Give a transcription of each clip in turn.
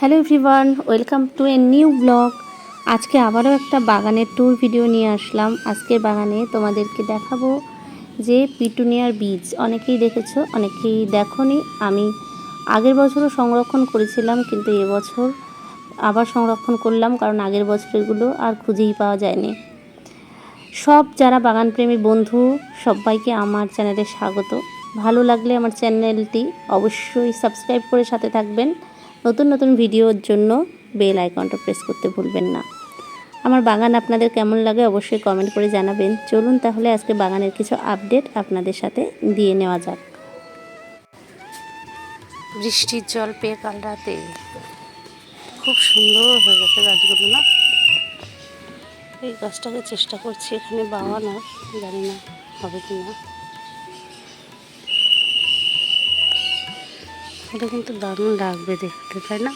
Hello everyone, welcome to a new blog. আজকে আবারও একটা বাগানের ট্যুর ভিডিও নিয়ে আসলাম। আজকের বাগানে তোমাদেরকে দেখাবো যে পিটুনিয়ার বীজ। অনেকেই দেখেছো, অনেকেই দেখোনি। আমি আগের বছরও সংরক্ষণ করেছিলাম, কিন্তু এবছর আবার সংরক্ষণ করলাম, কারণ আগের বছরেরগুলো আর খুঁজেই পাওয়া যায়নি। সব যারা বাগানপ্রেমী বন্ধু, সবাইকে আমার চ্যানেলে স্বাগত। ভালো লাগলে আমার চ্যানেলটি অবশ্যই সাবস্ক্রাইব করে সাথে থাকবেন। নতুন নতুন ভিডিওর জন্য বেল আইকনটা প্রেস করতে ভুলবেন না। আমার বাগান আপনাদের কেমন লাগে অবশ্যই কমেন্ট করে জানাবেন। চলুন তাহলে আজকে বাগানের কিছু আপডেট আপনাদের সাথে দিয়ে নেওয়া যাক। বৃষ্টির জল পেয়ে কাল রাতে খুব সুন্দর হয়ে গেছে গাছগুলো, না? এই গাছটাকে চেষ্টা করছি এখানে বাওয়ানোর, জানি না হবে কি না। এটা কিন্তু দারুণ লাগবে দেখতে, তাই না?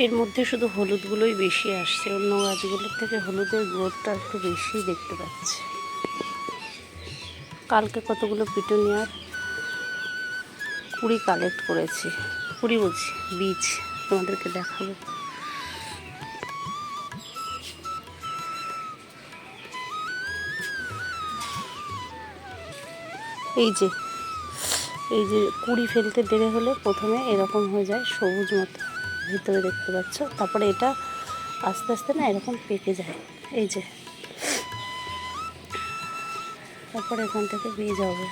এর মধ্যে শুধু হলুদগুলোই বেশি আসছে, অন্য গাছগুলোর থেকে হলুদের গ্রোথটা একটু বেশি দেখতে পাচ্ছি। কালকে কতগুলো পিটুনিয়ার কুড়ি কালেক্ট করেছি, কুড়ি বলছি বীজ, তোমাদেরকে দেখাবো। এই যে কুড়ি ফেলতে দেরি হলে প্রথমে এরকম হয়ে যায় সবুজ মতো, ভিতরে দেখতে পাচ্ছ। তারপরে এটা আস্তে আস্তে না এরকম পেকে যায়, এই যে। তারপর এখান থেকে বীজ হবে।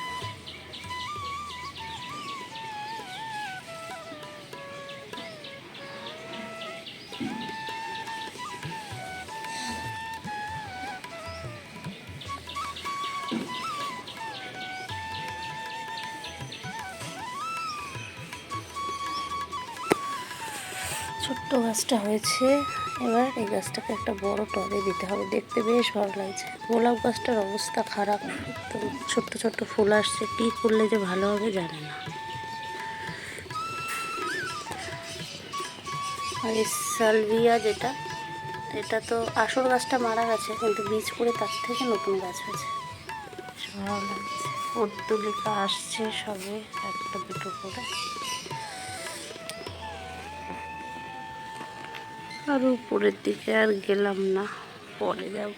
ছোট্ট গাছটা হয়েছে, এবার এই গাছটাকে একটা বড় টবে দিতে হবে। দেখতে বেশ ভালো লাগছে। গোলাপ গাছটার অবস্থা খারাপ, তো ছোট্ট ছোট্ট ফুল আসছে, কী করলে যে ভালো হবে জানি না। আর এই সালভিয়া যেটা, এটা তো আসল গাছটা মারা গেছে, কিন্তু বীজ পড়ে তার থেকে নতুন গাছ হয়েছে, ভালো লাগছে। পর্তুলিকা আসছে সবে একটা দুটো করে। আর উপরের দিকে আর গেলাম না, পরে যাব।